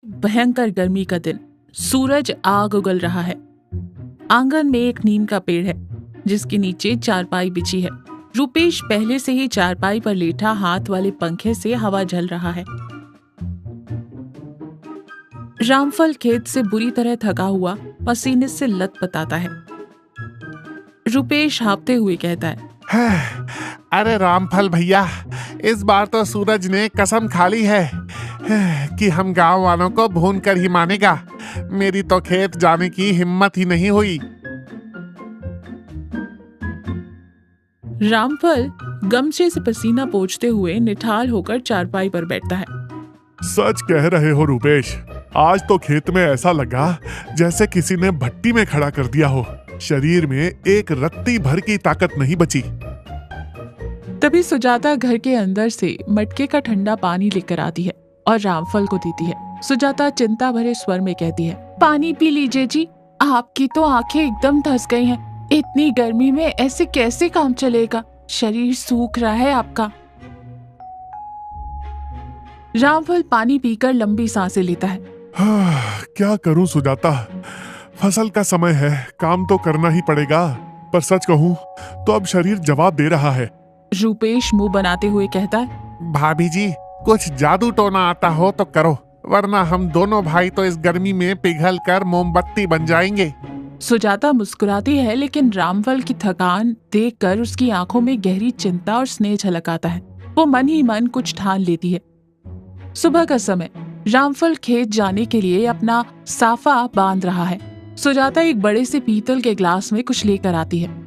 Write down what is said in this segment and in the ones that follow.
भयंकर गर्मी का दिन। सूरज आग उगल रहा है। आंगन में एक नीम का पेड़ है जिसके नीचे चारपाई बिछी है। रूपेश पहले से ही चारपाई पर लेटा हाथ वाले पंखे से हवा झल रहा है। रामफल खेत से बुरी तरह थका हुआ पसीने से लथपथाता है। रूपेश हाँफते हुए कहता है, अरे रामफल भैया, इस बार तो सूरज ने कसम खा ली है कि हम गांव वालों को भून कर ही मानेगा। मेरी तो खेत जाने की हिम्मत ही नहीं हुई। रामफल गमछे से पसीना पोंछते हुए निठाल होकर चारपाई पर बैठता है। सच कह रहे हो रूपेश, आज तो खेत में ऐसा लगा जैसे किसी ने भट्टी में खड़ा कर दिया हो। शरीर में एक रत्ती भर की ताकत नहीं बची। तभी सुजाता घर के अंदर से मटके का ठंडा पानी लेकर आती है और रामफल को देती है। सुजाता चिंता भरे स्वर में कहती है, पानी पी लीजिए जी, आपकी तो आंखें एकदम धंस गई हैं। इतनी गर्मी में ऐसे कैसे काम चलेगा? शरीर सूख रहा है आपका। रामफल पानी पीकर लंबी सांसें लेता है। क्या करूं सुजाता, फसल का समय है, काम तो करना ही पड़ेगा। पर सच कहूं तो अब शरीर जवाब दे रहा है। रूपेश मुंह बनाते हुए कहता है, भाभी जी, कुछ जादू टोना आता हो तो करो, वरना हम दोनों भाई तो इस गर्मी में पिघल कर मोमबत्ती बन जाएंगे। सुजाता मुस्कुराती है, लेकिन रामफल की थकान देखकर उसकी आंखों में गहरी चिंता और स्नेह झलक आता है। वो मन ही मन कुछ ठान लेती है। सुबह का समय। रामफल खेत जाने के लिए अपना साफा बांध रहा है। सुजाता एक बड़े से पीतल के ग्लास में कुछ लेकर आती है।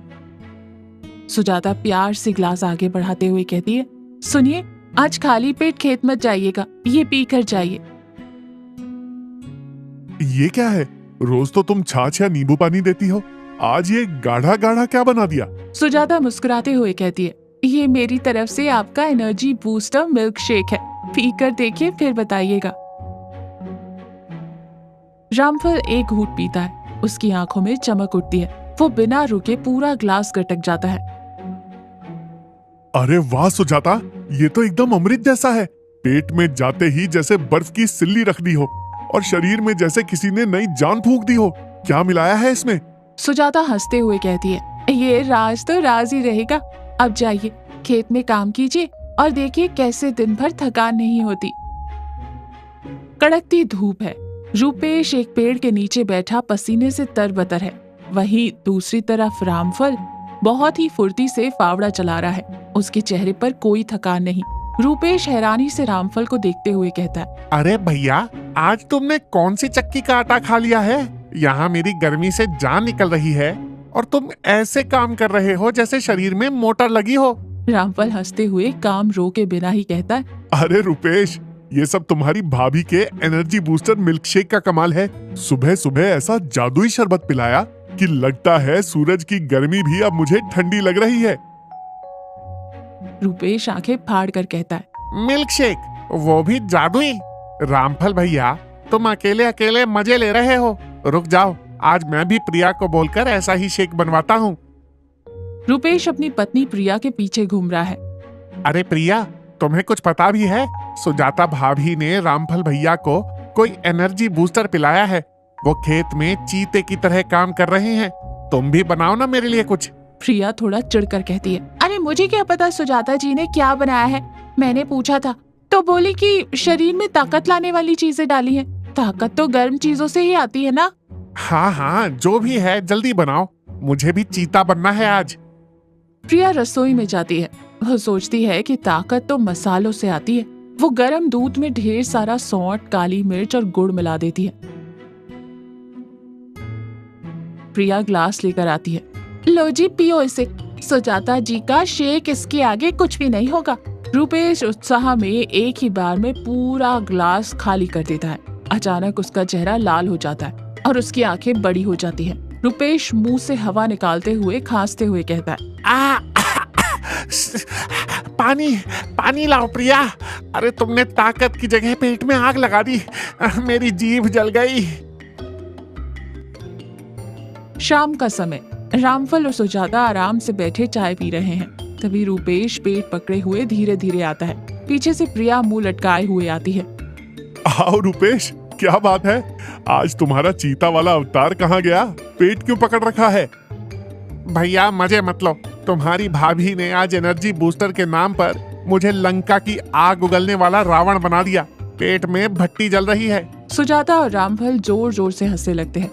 सुजाता प्यार से ग्लास आगे बढ़ाते हुए कहती है, सुनिए, आज खाली पेट खेत मत जाइएगा, ये पी कर जाइए। ये क्या है? रोज तो तुम छाछ या नींबू पानी देती हो, आज ये गाढ़ा गाढ़ा क्या बना दिया? सुजाता मुस्कुराते हुए कहती है, ये मेरी तरफ से आपका एनर्जी बूस्टर मिल्क शेक है, पी कर देखिए फिर बताइएगा। रामफल एक घूंट पीता है। उसकी आंखों में चमक उठती है। वो बिना रुके पूरा ग्लास गटक जाता है। अरे वाह सुजाता, ये तो एकदम अमृत जैसा है। पेट में जाते ही जैसे बर्फ की सिल्ली रख दी हो और शरीर में जैसे किसी ने नई जान फूंक दी हो। क्या मिलाया है इसमें? सुजाता हंसते हुए कहती है, ये राज तो राज ही रहेगा। अब जाइए, खेत में काम कीजिए और देखिए कैसे दिन भर थकान नहीं होती। कड़कती धूप है। रूपेश एक पेड़ के नीचे बैठा पसीने से तरबतर है। वहीं दूसरी तरफ रामफल बहुत ही फुर्ती से फावड़ा चला रहा है। उसके चेहरे पर कोई थकान नहीं। रूपेश हैरानी से रामफल को देखते हुए कहता है, अरे भैया, आज तुमने कौन सी चक्की का आटा खा लिया है? यहाँ मेरी गर्मी से जान निकल रही है और तुम ऐसे काम कर रहे हो जैसे शरीर में मोटर लगी हो। रामफल हंसते हुए काम रोके बिना ही कहता है, अरे रूपेश, ये सब तुम्हारी भाभी के एनर्जी बूस्टर मिल्क शेक का कमाल है। सुबह सुबह ऐसा जादुई शरबत पिलाया कि लगता है सूरज की गर्मी भी अब मुझे ठंडी लग रही है। रूपेश आंखें फाड़ कर कहता है, मिल्क शेक, वो भी जादुई? रामफल भैया, तुम अकेले अकेले मजे ले रहे हो। रुक जाओ, आज मैं भी प्रिया को बोलकर ऐसा ही शेक बनवाता हूँ। रूपेश अपनी पत्नी प्रिया के पीछे घूम रहा है। अरे प्रिया, तुम्हें कुछ पता भी है? सुजाता भाभी ने रामफल भैया को कोई एनर्जी बूस्टर पिलाया है। वो खेत में चीते की तरह काम कर रहे हैं। तुम भी बनाओ ना मेरे लिए कुछ। प्रिया थोड़ा चिढ़कर कहती है, अरे मुझे क्या पता सुजाता जी ने क्या बनाया है। मैंने पूछा था तो बोली कि शरीर में ताकत लाने वाली चीजें डाली हैं। ताकत तो गर्म चीजों से ही आती है ना। हाँ हाँ, जो भी है जल्दी बनाओ, मुझे भी चीता बनना है आज। प्रिया रसोई में जाती है। वो सोचती है कि ताकत तो मसालों से आती है। वो गर्म दूध में ढेर सारा सौंठ, काली मिर्च और गुड़ मिला देती है। प्रिया ग्लास लेकर आती है। लो जी, पियो इसे। सुजाता जी का शेक इसके आगे कुछ भी नहीं होगा। रूपेश उत्साह में एक ही बार में पूरा ग्लास खाली कर देता है। अचानक उसका चेहरा लाल हो जाता है और उसकी आंखें बड़ी हो जाती हैं। रूपेश मुंह से हवा निकालते हुए खांसते हुए कहता है, पानी पानी लाओ प्रिया। अरे तुमने ताकत की जगह पेट में आग लगा दी। मेरी जीभ जल गई। शाम का समय। रामफल और सुजाता आराम से बैठे चाय पी रहे हैं। तभी रूपेश पेट पकड़े हुए धीरे धीरे आता है। पीछे से प्रिया मुंह लटकाए हुए आती है। आओ रूपेश, क्या बात है, आज तुम्हारा चीता वाला अवतार कहाँ गया? पेट क्यों पकड़ रखा है? भैया मजे मत लो, तुम्हारी भाभी ने आज एनर्जी बूस्टर के नाम पर मुझे लंका की आग उगलने वाला रावण बना दिया। पेट में भट्टी जल रही है। सुजाता और रामफल जोर जोर से हंसने लगते हैं।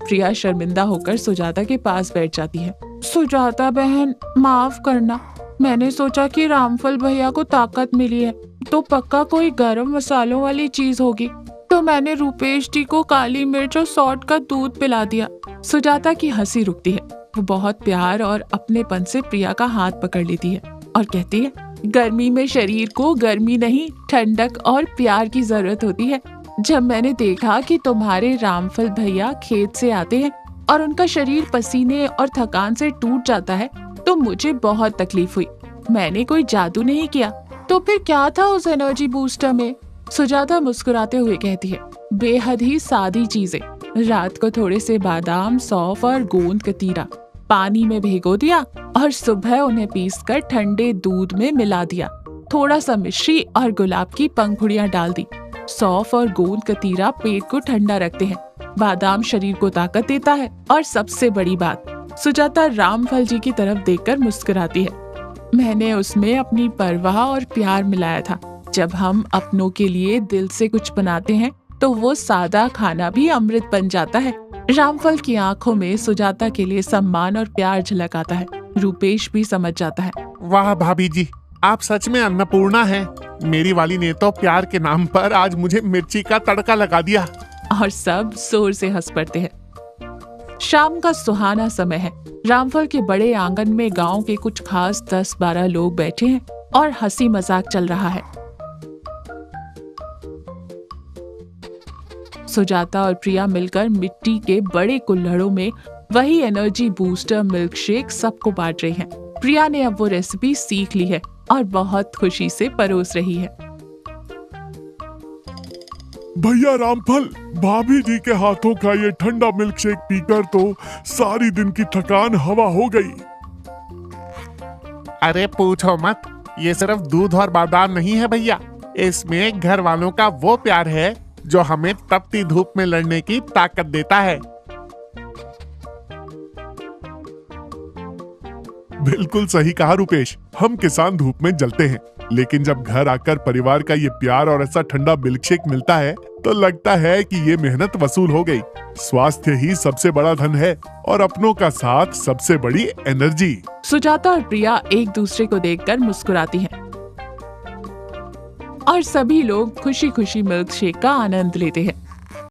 प्रिया शर्मिंदा होकर सुजाता के पास बैठ जाती है। सुजाता बहन, माफ करना, मैंने सोचा कि रामफल भैया को ताकत मिली है तो पक्का कोई गरम मसालों वाली चीज होगी, तो मैंने रूपेश जी को काली मिर्च और सॉल्ट का दूध पिला दिया। सुजाता की हंसी रुकती है। वो बहुत प्यार और अपनेपन से प्रिया का हाथ पकड़ लेती है और कहती है, गर्मी में शरीर को गर्मी नहीं, ठंडक और प्यार की जरूरत होती है। जब मैंने देखा कि तुम्हारे रामफल भैया खेत से आते हैं और उनका शरीर पसीने और थकान से टूट जाता है तो मुझे बहुत तकलीफ हुई। मैंने कोई जादू नहीं किया, तो फिर क्या था उस एनर्जी बूस्टर में? सुजाता मुस्कुराते हुए कहती है, बेहद ही सादी चीजें। रात को थोड़े से बादाम, सौंफ और गोंद कतीरा पानी में भिगो दिया और सुबह उन्हें पीसकर ठंडे दूध में मिला दिया। थोड़ा सा मिश्री और गुलाब की पंखुड़ियां डाल दी। सौंफ और गोंद कतीरा पेट को ठंडा रखते हैं, बादाम शरीर को ताकत देता है और सबसे बड़ी बात, सुजाता रामफल जी की तरफ देखकर मुस्कुराती है, मैंने उसमें अपनी परवाह और प्यार मिलाया था। जब हम अपनों के लिए दिल से कुछ बनाते हैं तो वो सादा खाना भी अमृत बन जाता है। रामफल की आंखों में सुजाता के लिए सम्मान और प्यार झलक आता है। रूपेश भी समझ जाता है। वाह भाभी जी, आप सच में अन्नपूर्णा हैं। मेरी वाली ने तो प्यार के नाम पर आज मुझे मिर्ची का तड़का लगा दिया। और सब जोर से हंस पड़ते हैं। शाम का सुहाना समय है। रामफल के बड़े आंगन में गांव के कुछ खास 10-12 लोग बैठे हैं और हंसी मजाक चल रहा है। सुजाता और प्रिया मिलकर मिट्टी के बड़े कुल्हड़ों में वही एनर्जी बूस्टर मिल्क शेक सबको बांट रही हैं। प्रिया ने अब वो रेसिपी सीख ली है और बहुत खुशी से परोस रही है। भैया रामफल, भाभी जी के हाथों का ये ठंडा मिल्क शेक पीकर तो सारी दिन की थकान हवा हो गई। अरे पूछो मत, ये सिर्फ दूध और बादाम नहीं है भैया, इसमें घर वालों का वो प्यार है जो हमें तपती धूप में लड़ने की ताकत देता है। बिल्कुल सही कहा रूपेश, हम किसान धूप में जलते हैं, लेकिन जब घर आकर परिवार का ये प्यार और ऐसा ठंडा मिल्कशेक मिलता है तो लगता है कि ये मेहनत वसूल हो गई। स्वास्थ्य ही सबसे बड़ा धन है और अपनों का साथ सबसे बड़ी एनर्जी। सुजाता और प्रिया एक दूसरे को देखकर मुस्कुराती हैं और सभी लोग खुशी खुशी मिल्क शेक का आनंद लेते हैं।